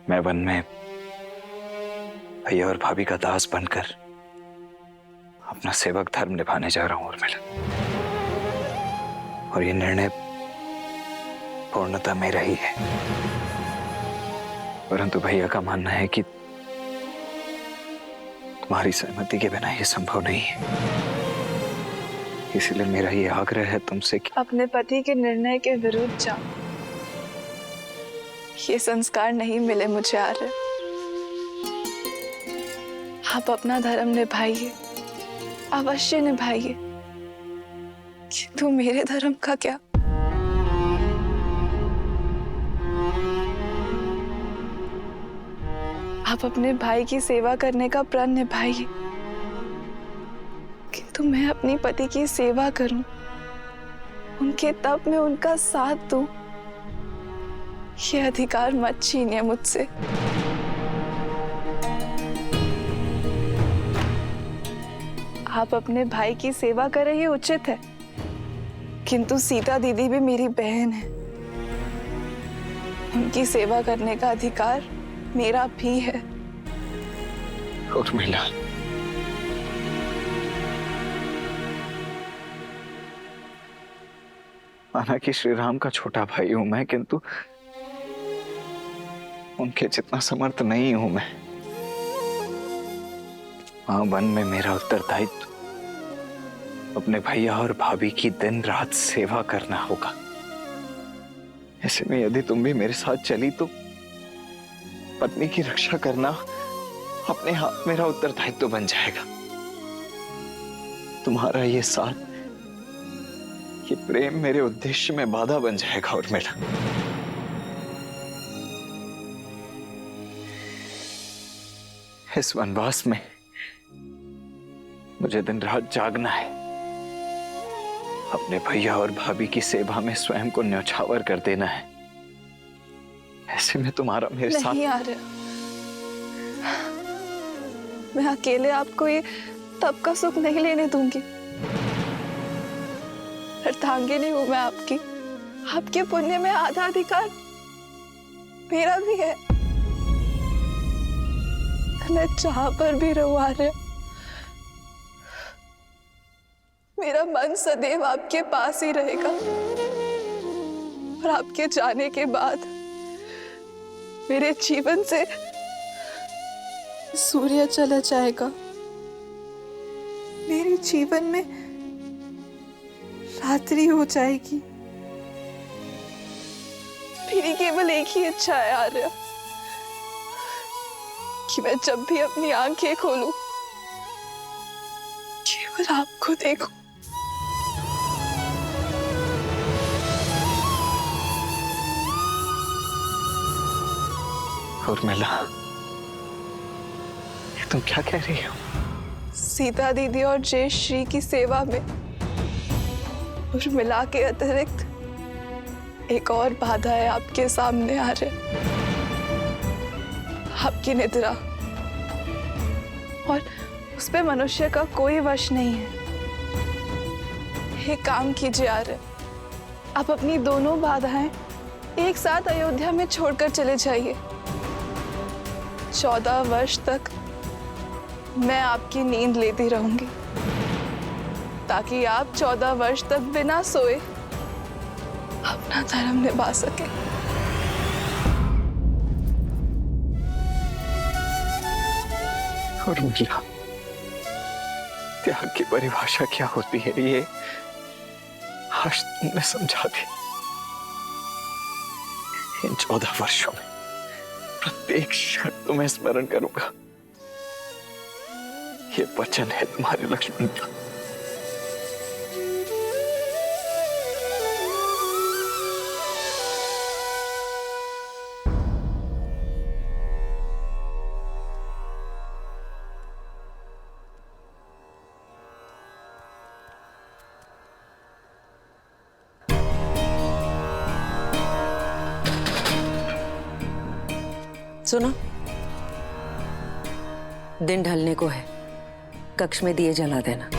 मैं वन में भैया और भाभी का दास बनकर अपना सेवक धर्म निभाने जा रहा हूं उर्मिला। और ये निर्णय पूर्णतः मेरा ही है, परंतु भैया का मानना है कि तुम्हारी सहमति के बिना यह संभव नहीं है। इसलिए मेरा ये आग्रह है तुमसे कि अपने पति के निर्णय के विरुद्ध जाओ। ये संस्कार नहीं मिले मुझे आर्य। आप अपना धर्म निभाइए, अवश्य निभाइए, किंतु मेरे धर्म का क्या? आप अपने भाई की सेवा करने का प्रण निभाइए, किंतु मैं अपने पति की सेवा करूं, उनके तप में उनका साथ दूं, ये अधिकार मत छीनिए मुझसे। आप अपने भाई की सेवा करें ये उचित है, किंतु सीता दीदी भी मेरी बहन है। उनकी सेवा करने का अधिकार मेरा भी है। उर्मिला, माना कि श्री राम का छोटा भाई हूं मैं, किंतु उनके जितना समर्थ नहीं हूं मैं। वहां वन में मेरा उत्तरदायित्व अपने भैया और भाभी की दिन रात सेवा करना होगा। ऐसे में यदि तुम भी मेरे साथ चली तो पत्नी की रक्षा करना अपने हाथ मेरा उत्तरदायित्व बन जाएगा। तुम्हारा ये साथ, ये प्रेम मेरे उद्देश्य में बाधा बन जाएगा उर्मिला। इस वनवास में मुझे दिन रात जागना है, अपने भैया और भाभी की सेवा में स्वयं को न्यौछावर कर देना है। ऐसे में तुम्हारा मेरे साथ नहीं आ रहा। मैं अकेले आपको ये तब का सुख नहीं लेने दूंगी। अर्धांगिनी हूं मैं आपकी। आपके पुण्य में आधा अधिकार मेरा भी है। मैं जहां पर भी रहूं आर्य, मेरा मन सदैव आपके पास ही रहेगा। और आपके जाने के बाद मेरे जीवन से सूर्य चला जाएगा। मेरे जीवन में रात्रि हो जाएगी। मेरी केवल एक ही इच्छा है आर्य, कि मैं जब भी अपनी आंखें खोलूं केवल आपको देखूं। उर्मिला, ये तुम क्या कह रही हो? सीता दीदी और जय श्री की सेवा में उर्मिला के अतिरिक्त एक और बाधा है आपके सामने आ रहे। आपकी निद्रा, और उस पे मनुष्य का कोई वश नहीं है। एक काम कीजिए आर्य, आप अपनी दोनों बाधाएं एक साथ अयोध्या में छोड़कर चले जाइए। 14 वर्ष तक मैं आपकी नींद लेती रहूंगी, ताकि आप 14 वर्ष तक बिना सोए अपना धर्म निभा सके। उर्मिला, त्याग की परिभाषा क्या होती है ये आज तुमने समझा दी। इन 14 वर्षों में प्रत्येक क्षण तुम्हें स्मरण करूंगा। ये वचन है तुम्हारे लक्ष्मण का। सुनो, दिन ढलने को है, कक्ष में दिए जला देना।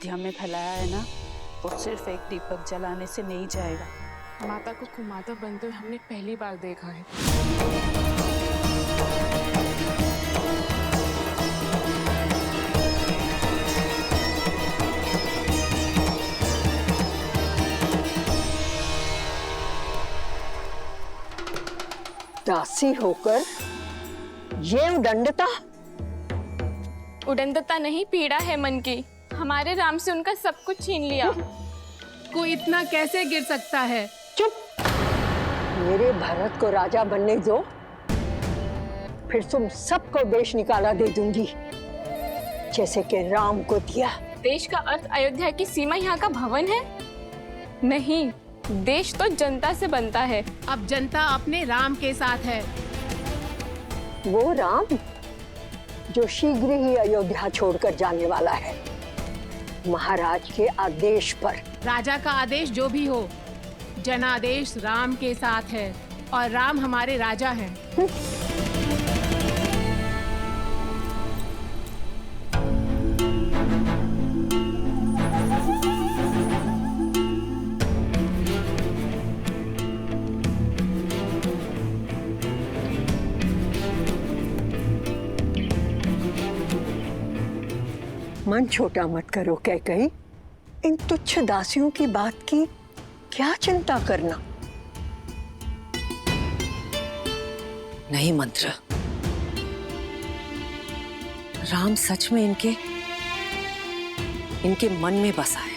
अयोध्या में फैलाया है ना, वो सिर्फ एक दीपक जलाने से नहीं जाएगा। माता को कुमाता बनते हुए हमने पहली बार देखा है। दासी होकर ये उदंडता। उदंडता नहीं, पीड़ा है मन की। हमारे राम से उनका सब कुछ छीन लिया। कोई इतना कैसे गिर सकता है? चुप। मेरे भरत को राजा बनने दो, फिर तुम सबको देश निकाला दे दूंगी, जैसे कि राम को दिया। देश का अर्थ अयोध्या की सीमा यहाँ का भवन है? नहीं, देश तो जनता से बनता है। अब जनता अपने राम के साथ है। वो राम जो शीघ्र ही अयोध्या छोड़कर जाने वाला है, महाराज के आदेश पर। राजा का आदेश जो भी हो, जनादेश राम के साथ है और राम हमारे राजा हैं। मन छोटा मत करो कैकई। इन तुच्छ दासियों की बात की क्या चिंता करना। नहीं मंत्र, राम सच में इनके मन में बसा है।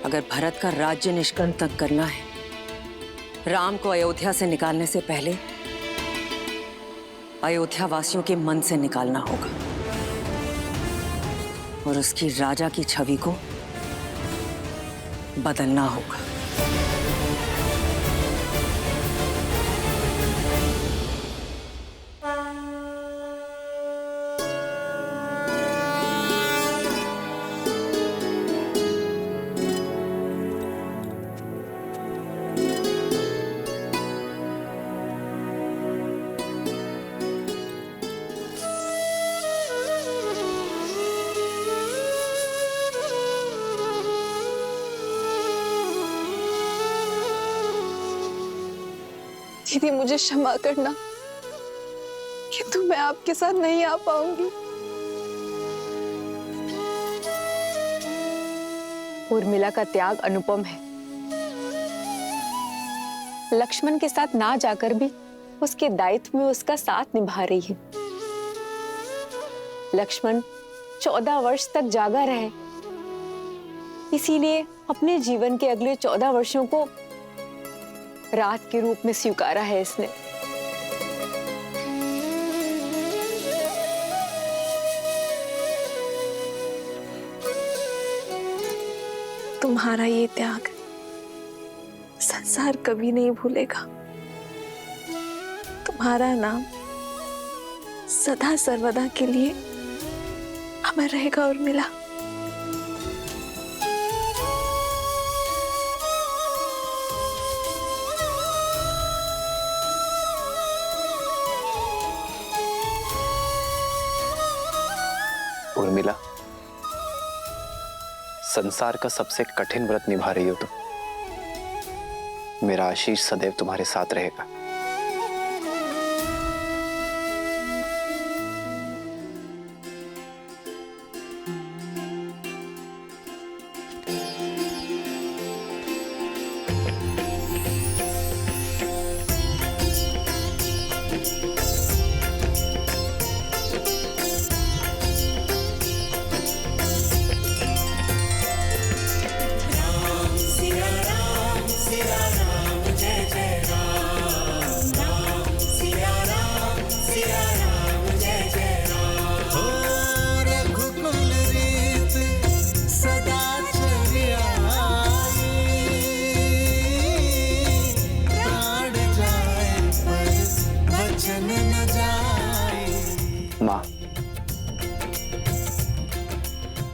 अगर भरत का राज्य निष्कर्ण तक करना है, राम को अयोध्या से निकालने से पहले अयोध्या वासियों के मन से निकालना होगा और उसकी राजा की छवि को बदलना होगा। दीदी, मुझे क्षमा करना, किंतु मैं आपके साथ नहीं आ पाऊंगी। उर्मिला का त्याग अनुपम है। लक्ष्मण के साथ ना जाकर भी उसके दायित्व में उसका साथ निभा रही है। लक्ष्मण 14 वर्ष तक जागा रहे, इसीलिए अपने जीवन के अगले 14 वर्षों को रात के रूप में स्वीकारा है इसने। तुम्हारा ये त्याग संसार कभी नहीं भूलेगा। तुम्हारा नाम सदा सर्वदा के लिए अमर रहेगा उर्मिला। उर्मिला, संसार का सबसे कठिन व्रत निभा रही हो तुम। मेरा आशीष सदैव तुम्हारे साथ रहेगा। माँ,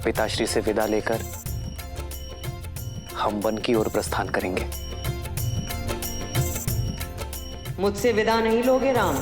पिताश्री से विदा लेकर हम वन की ओर प्रस्थान करेंगे। मुझसे विदा नहीं लोगे राम?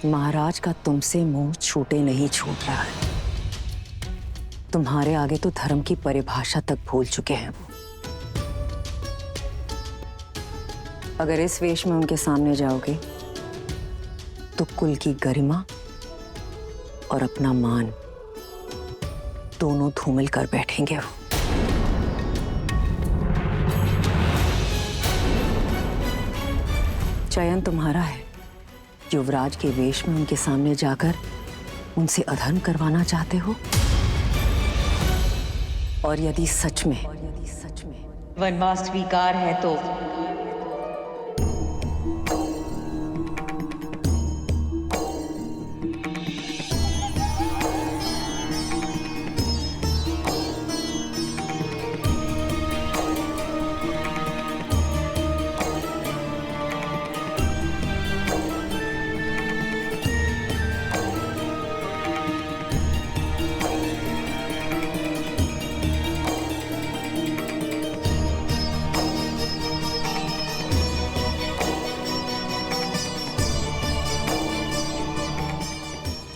महाराज का तुमसे मुंह छूटे नहीं छूट रहा है। तुम्हारे आगे तो धर्म की परिभाषा तक भूल चुके हैं वो। अगर इस वेश में उनके सामने जाओगे तो कुल की गरिमा और अपना मान दोनों धूमिल कर बैठेंगे वो। चयन तुम्हारा है। युवराज के वेश में उनके सामने जाकर उनसे अधर्म करवाना चाहते हो, और यदि सच में वनवास स्वीकार है तो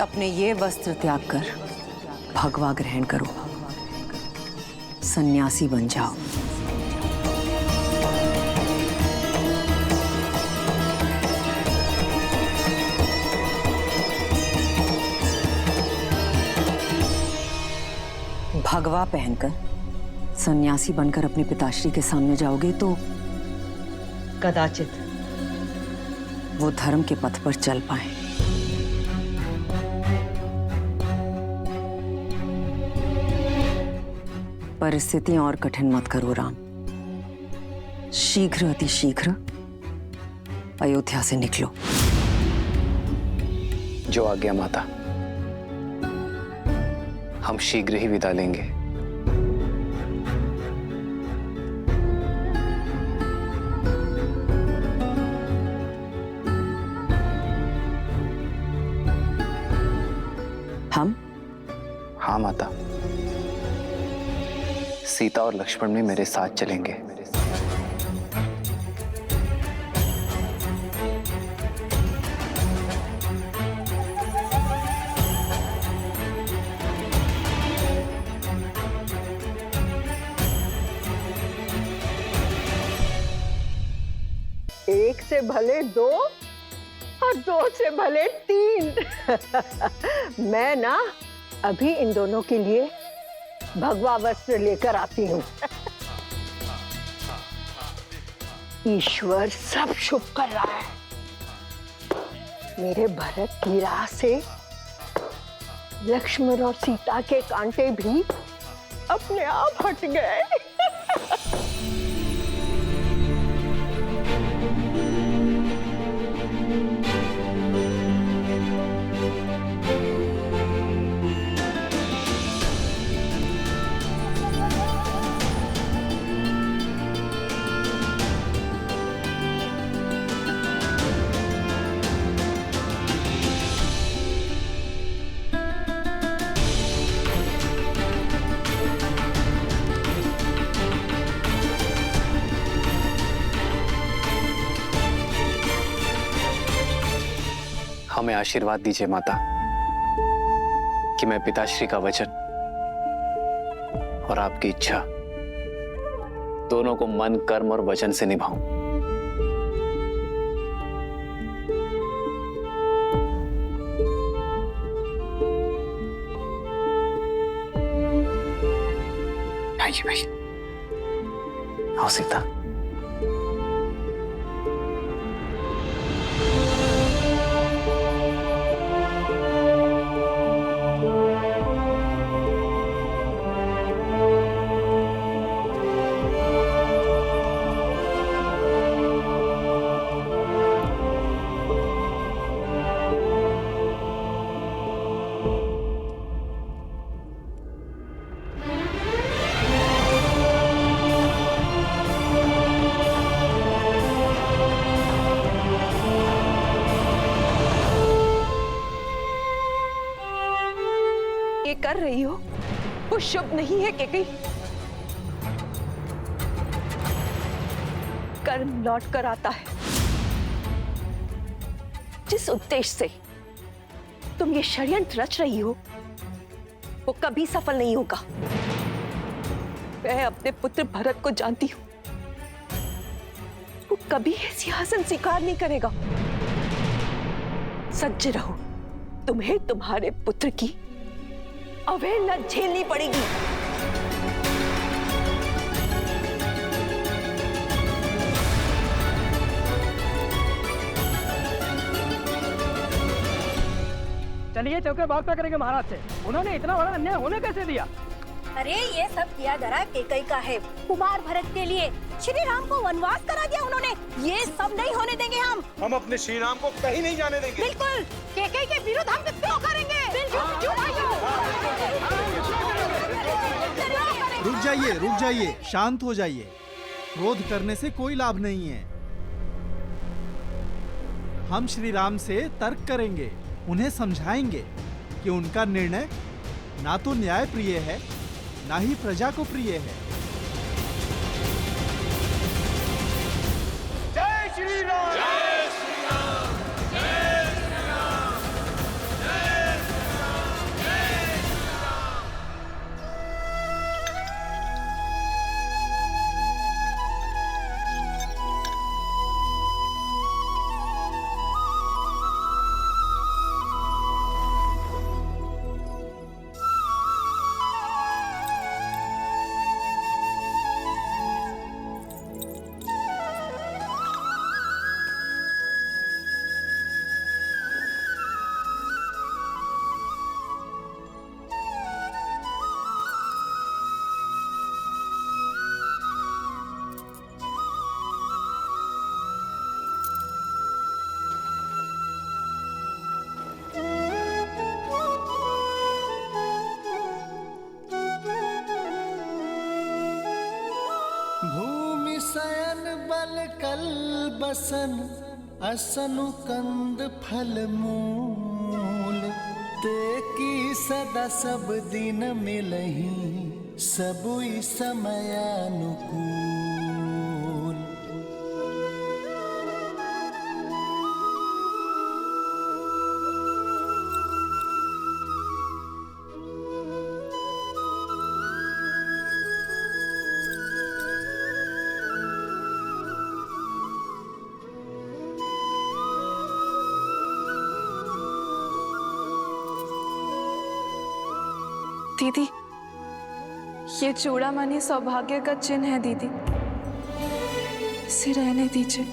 अपने ये वस्त्र त्याग कर भगवा ग्रहण करो, सन्यासी बन जाओ। भगवा पहनकर सन्यासी बनकर अपने पिताश्री के सामने जाओगे तो कदाचित वो धर्म के पथ पर चल पाए। परिस्थितियां और कठिन मत करो राम। शीघ्र अतिशीघ्र अयोध्या से निकलो। जो आज्ञा माता। हम शीघ्र ही विदा लेंगे। हम? हाँ माता, सीता और लक्ष्मण भी मेरे साथ चलेंगे। एक से भले दो और दो से भले तीन। मैं ना अभी इन दोनों के लिए भगवा वस्त्र लेकर आती हूँ। ईश्वर सब शुभ कर रहा है। मेरे भरत की राह से लक्ष्मण और सीता के कांटे भी अपने आप हट गए। हमें आशीर्वाद दीजिए माता कि मैं पिताश्री का वचन और आपकी इच्छा दोनों को मन, कर्म और वचन से निभाऊं। आइए भाई, आओ सीता। ये कर रही हो वो शुभ नहीं है केकई। कर्म लौट कर आता है। जिस उद्देश्य से तुम ये षड्यंत्र रच रही हो वो कभी सफल नहीं होगा। मैं अपने पुत्र भरत को जानती हूं, वो कभी ये सिंहासन स्वीकार नहीं करेगा। सज्ज रहो, तुम्हें तुम्हारे पुत्र की अवहेलना झेलनी पड़ेगी। चलिए चौके बात क्या करेंगे महाराज से, उन्होंने इतना बड़ा अन्याय होने कैसे दिया? अरे ये सब किया धरा केकई का है, कुमार भरत के लिए श्री राम को वनवास करा दिया उन्होंने। ये सब नहीं होने देंगे हम अपने श्री राम को कहीं नहीं जाने देंगे। बिल्कुल, केकई के विरुद्ध हम क्यों करेंगे? रुक जाइए, शांत हो जाइए। क्रोध करने से कोई लाभ नहीं है। हम श्री राम से तर्क करेंगे, उन्हें समझाएंगे कि उनका निर्णय ना तो न्याय प्रिय है ना ही प्रजा को प्रिय है। जय श्री राम, जय श्री राम, जय श्री राम, जय श्री राम, जय श्री राम। भूमि शयन बल कल बसन असनु कंद फल मूल ते की सदा सब दिन मिलही सबुई समयानुकूल। दीदी, ये चूड़ामणि सौभाग्य का चिन्ह है दीदी, इसे रहने दीजिए।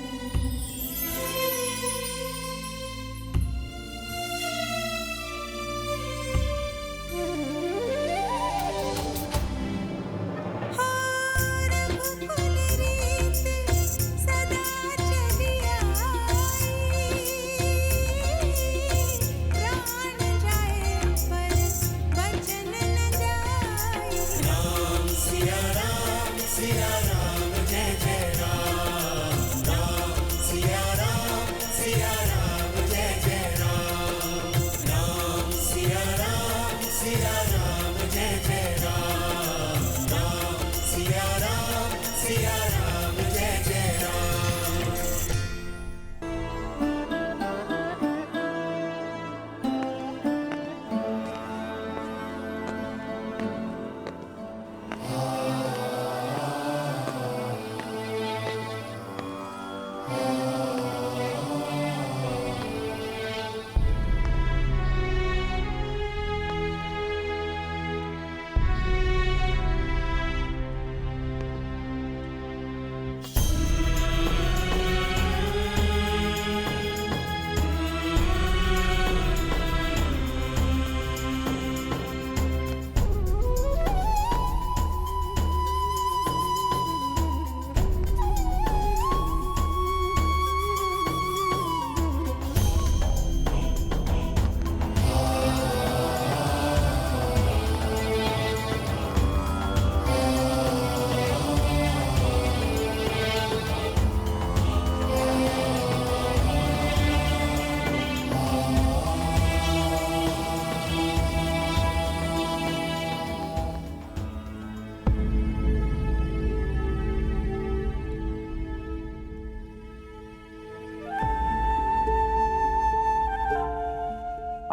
सिया राम जय जय राम, राम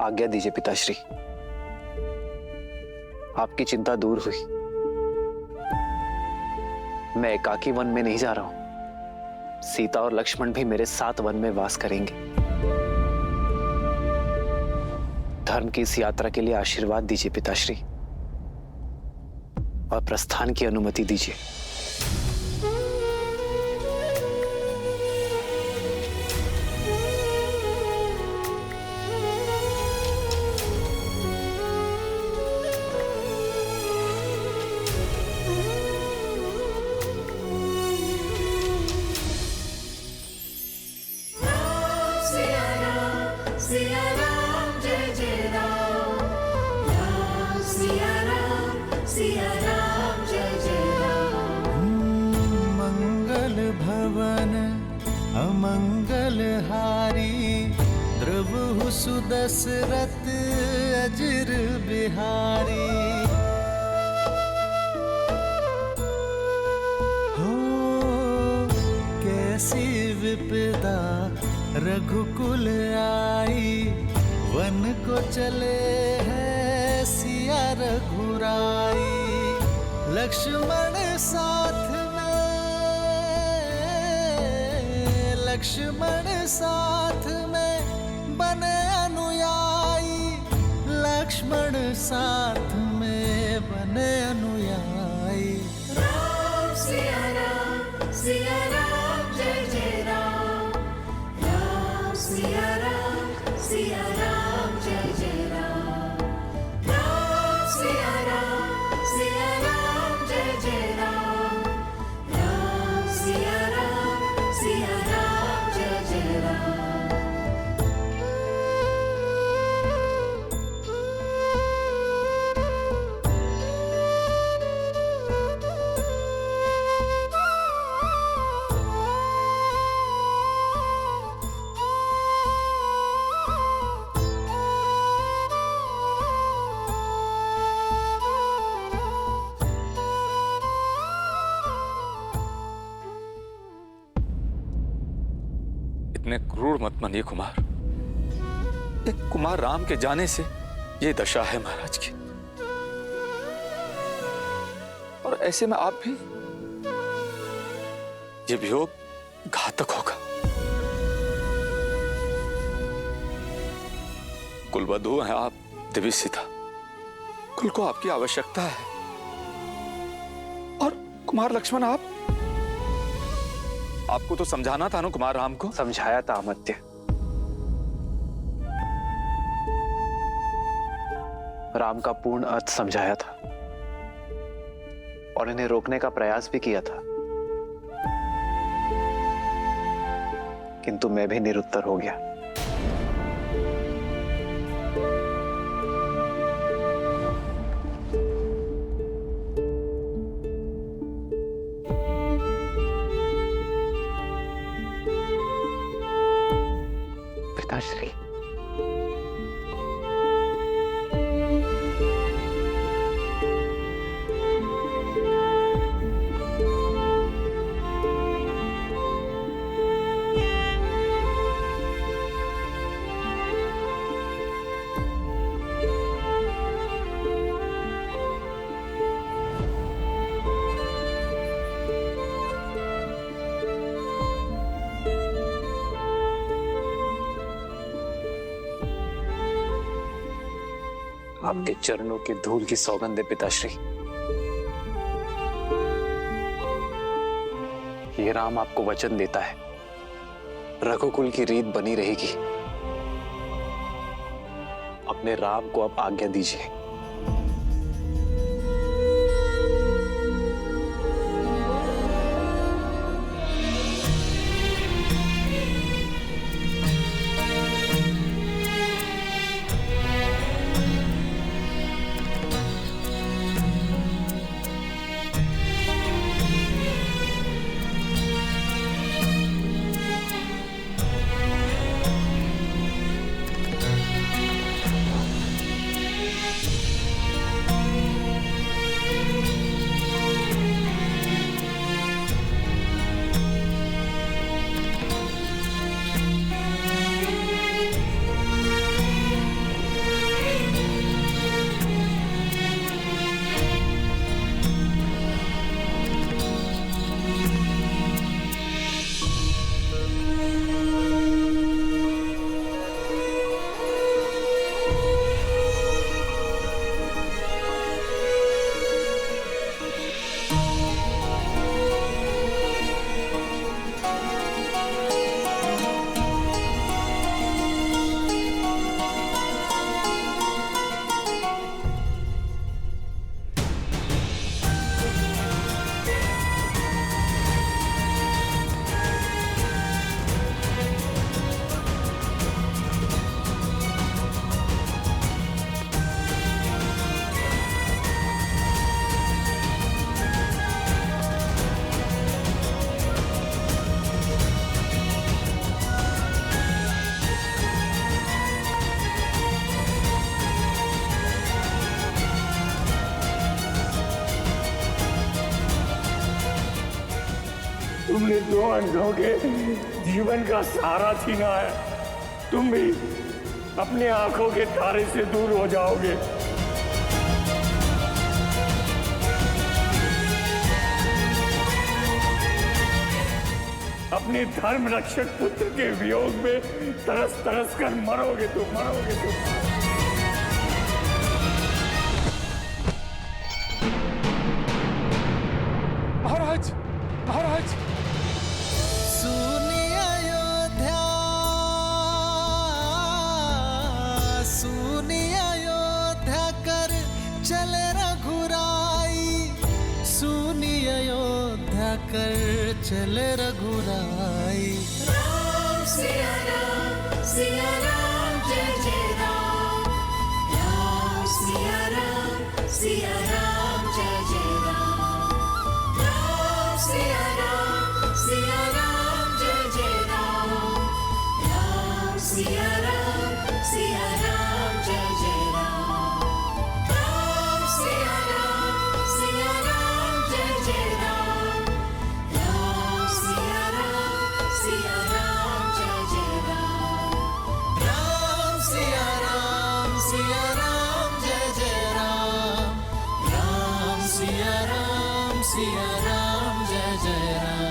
आज्ञा दीजिए पिताश्री। आपकी चिंता दूर हुई। मैं एकाकी वन में नहीं जा रहा हूं। सीता और लक्ष्मण भी मेरे साथ वन में वास करेंगे। धर्म की इस यात्रा के लिए आशीर्वाद दीजिए पिताश्री और प्रस्थान की अनुमति दीजिए। मंगल भवन अमंगल हारी, द्रवहु सुदशरथ अजर बिहारी। हो कैसी विपदा रघुकुल आई, वन को चले हैं सिया रघुराई। लक्ष्मण साथ में, लक्ष्मण साथ में बने अनुयायी, लक्ष्मण साथ में बने अनुयायी। राम सिया राम जय जय राम, राम सिया राम जय जय राम, राम सिया राम जय जय राम, राम सिया राम जय जय राम। इतने क्रूर मत बनिए कुमार। एक कुमार राम के जाने से ये दशा है महाराज की, और ऐसे में आप भी, ये वियोग घातक होगा। कुलवधु हैं आप देवी सीता, कुल को आपकी आवश्यकता है, और कुमार लक्ष्मण आपको तो समझाना था ना कुमार राम को। समझाया था अमात्य, राम का पूर्ण अर्थ समझाया था और इन्हें रोकने का प्रयास भी किया था, किंतु मैं भी निरुत्तर हो गया। पिताश्री, आपके चरणों की धूल की सौगंध है पिताश्री। ये राम आपको वचन देता है, रघुकुल की रीत बनी रहेगी। अपने राम को आप आज्ञा दीजिए। तुमने दो अंधों के जीवन का सहारा छीना है। तुम भी अपने आंखों के तारे से दूर हो जाओगे। अपने धर्म रक्षक पुत्र के वियोग में तरस तरस कर मरोगे तुम। महाराज, महाराज, सुनी अयोध्या, सुनी अयोध्या कर चले रघुराई, सुनी अयोध्या कर चले रघुराई। राम सिया राम जय जय राम। राम सिया राम जय जय राम। राम सिया राम जय जय राम। राम सिया राम जय जय राम। राम सिया राम जय जय राम। राम सिया राम जय जय राम। राम सिया राम जय जय राम। राम सिया राम जय जय राम।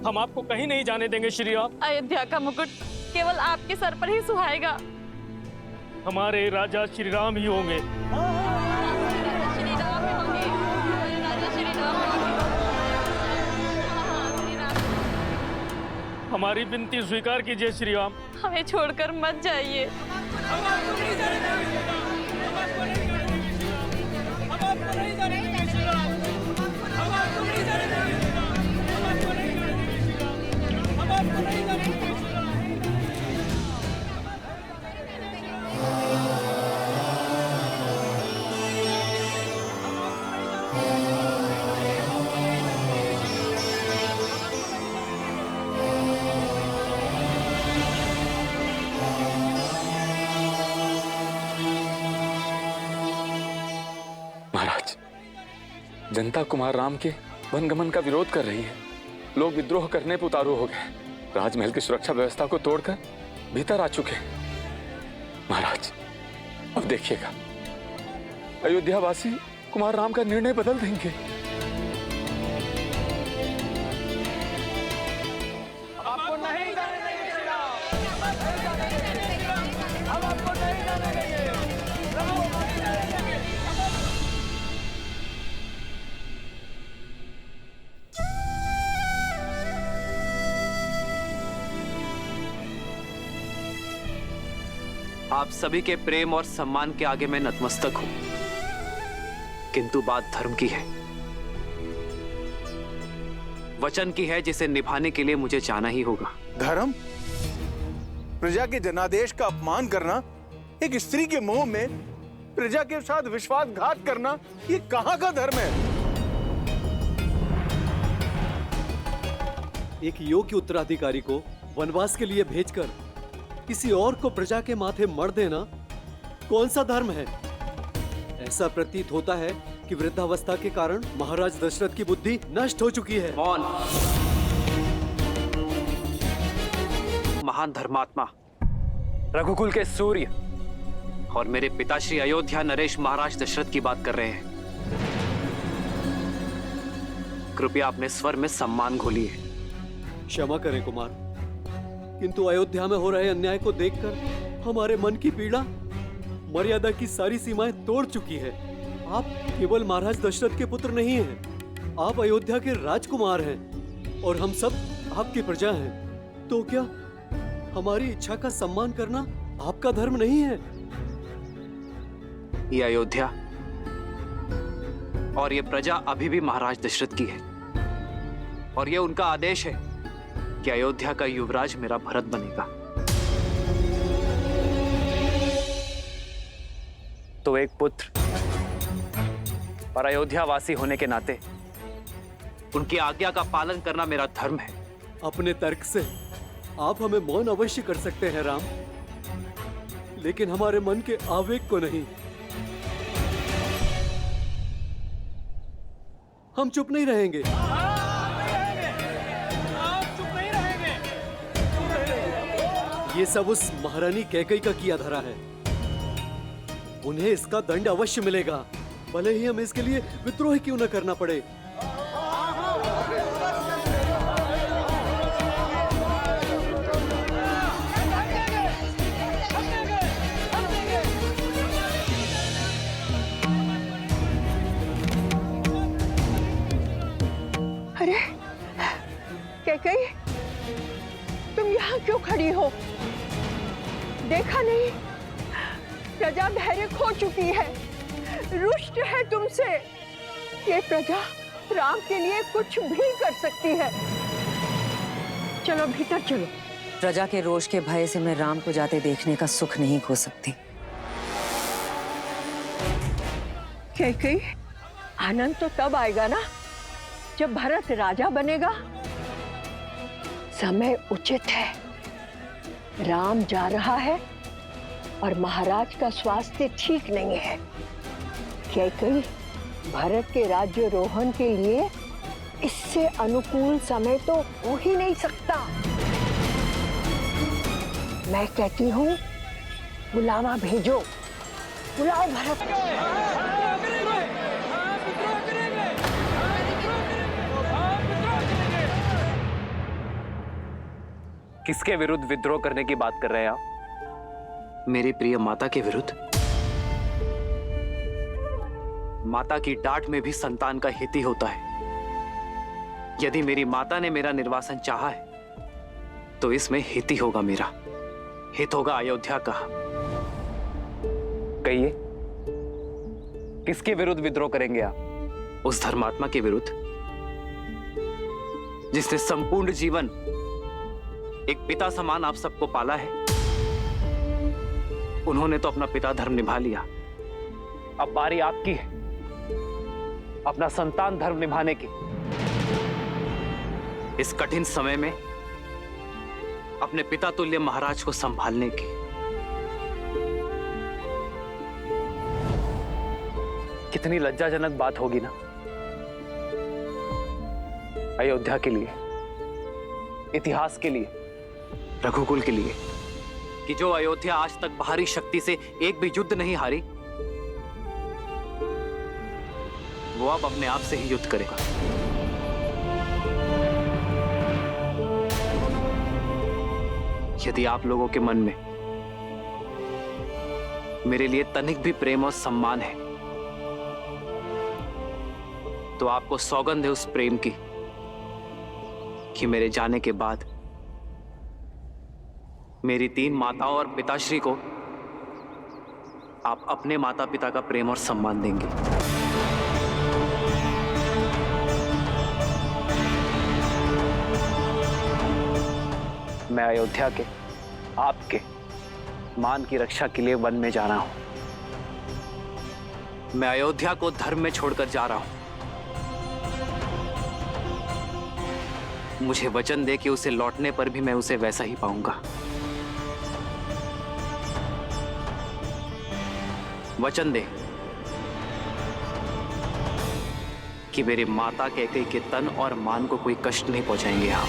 हम आपको कहीं नहीं जाने देंगे श्री राम। अयोध्या का मुकुट केवल आपके सर पर ही सुहाएगा। हमारे राजा श्री राम ही होंगे। हमारी विनती स्वीकार कीजिए श्री राम। हमें छोड़कर मत जाइए। महाराज, जनता कुमार राम के वनगमन का विरोध कर रही है। लोग विद्रोह करने पर उतारू हो गए। राजमहल की सुरक्षा व्यवस्था को तोड़कर भीतर आ चुके हैं। महाराज, अब देखिएगा, अयोध्यावासी कुमार राम का निर्णय बदल देंगे। आपको नहीं जाने देंगे श्री राम। हम आपको नहीं जाने देंगे। आप सभी के प्रेम और सम्मान के आगे मैं नतमस्तक हूं, किंतु बात धर्म की है, वचन की है, जिसे निभाने के लिए मुझे जाना ही होगा। धर्म? प्रजा के जनादेश का अपमान करना, एक स्त्री के मोह में प्रजा के साथ विश्वासघात करना, ये कहां का धर्म है? एक योग्य उत्तराधिकारी को वनवास के लिए भेजकर किसी और को प्रजा के माथे मर देना कौन सा धर्म है? ऐसा प्रतीत होता है कि वृद्धावस्था के कारण महाराज दशरथ की बुद्धि नष्ट हो चुकी है। मौन। महान धर्मात्मा, रघुकुल के सूर्य और मेरे पिताश्री अयोध्या नरेश महाराज दशरथ की बात कर रहे हैं। कृपया अपने स्वर में सम्मान घोलिए। क्षमा करें कुमार, किंतु अयोध्या में हो रहे अन्याय को देखकर हमारे मन की पीड़ा मर्यादा की सारी सीमाएं तोड़ चुकी है। आप केवल महाराज दशरथ के पुत्र नहीं हैं, आप अयोध्या के राजकुमार हैं और हम सब आपकी प्रजा हैं। तो क्या हमारी इच्छा का सम्मान करना आपका धर्म नहीं है? ये अयोध्या और ये प्रजा अभी भी महाराज दशरथ की है और ये उनका आदेश है कि अयोध्या का युवराज मेरा भरत बनेगा। तो एक पुत्र और अयोध्या वासी होने के नाते उनकी आज्ञा का पालन करना मेरा धर्म है। अपने तर्क से आप हमें मौन अवश्य कर सकते हैं राम, लेकिन हमारे मन के आवेग को नहीं। हम चुप नहीं रहेंगे। ये सब उस महारानी कैकई का किया धरा है, उन्हें इसका दंड अवश्य मिलेगा, भले ही हमें इसके लिए विद्रोह क्यों न करना पड़े। अरे कैकई, तुम यहाँ क्यों खड़ी हो? देखा नहीं प्रजा धैर्य खो चुकी है, रुष्ट है तुमसे। ये प्रजा राम के लिए कुछ भी कर सकती है। चलो भीतर चलो। प्रजा के रोष के भय से मैं राम को जाते देखने का सुख नहीं खो सकती। कैकई, आनंद तो तब आएगा ना जब भरत राजा बनेगा। समय उचित है, राम जा रहा है और महाराज का स्वास्थ्य ठीक नहीं है। कैकई, भरत के राज्यारोहण के लिए इससे अनुकूल समय तो हो ही नहीं सकता। मैं कहती हूँ बुलावा भेजो, बुलाओ भरत। किसके विरुद्ध विद्रोह करने की बात कर रहे हैं आप? मेरी प्रिय माता के विरुद्ध। माता की डांट में भी संतान का हित ही होता है। यदि मेरी माता ने मेरा निर्वासन चाहा है तो इसमें हित ही होगा, मेरा हित होगा अयोध्या का। कहिए, किसके विरुद्ध विद्रोह करेंगे आप? उस धर्मात्मा के विरुद्ध जिसने संपूर्ण जीवन एक पिता समान आप सबको पाला है। उन्होंने तो अपना पिता धर्म निभा लिया, अब बारी आपकी है अपना संतान धर्म निभाने की। इस कठिन समय में अपने पिता तुल्य महाराज को संभालने की। कितनी लज्जाजनक बात होगी ना अयोध्या के लिए, इतिहास के लिए, रघुकुल के लिए, कि जो अयोध्या आज तक बाहरी शक्ति से एक भी युद्ध नहीं हारी, वो अब अपने आप से ही युद्ध करेगा। यदि आप लोगों के मन में मेरे लिए तनिक भी प्रेम और सम्मान है तो आपको सौगंध है उस प्रेम की कि मेरे जाने के बाद मेरी 3 माताओं और पिताश्री को आप अपने माता पिता का प्रेम और सम्मान देंगे। मैं अयोध्या के, आपके मान की रक्षा के लिए वन में जा रहा हूं। मैं अयोध्या को धर्म में छोड़कर जा रहा हूं। मुझे वचन दे कि उसे लौटने पर भी मैं उसे वैसा ही पाऊंगा। वचन दे कि मेरी माता कैकेयी के तन और मान को कोई कष्ट नहीं पहुंचाएंगे आप।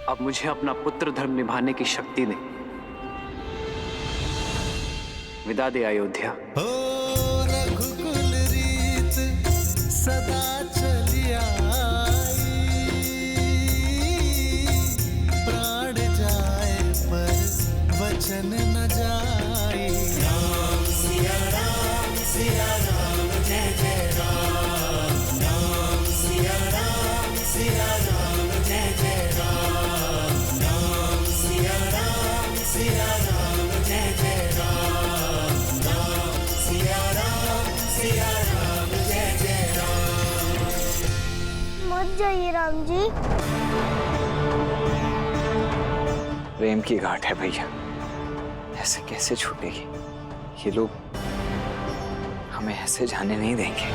अब मुझे अपना पुत्र धर्म निभाने की शक्ति दे। विदा दे अयोध्या। रघुकुल रीत सदा चली आई, प्राण जाए पर वचन न जाए। राम सिया राम जय जय राम। राम सिया राम जय जय राम। राम सिया राम जय जय राम। राम सिया राम जय जय राम। मत जाइए राम जी। प्रेम की घाट है भैया, ऐसे कैसे छूटेगी? ये लोग हमें ऐसे जाने नहीं देंगे।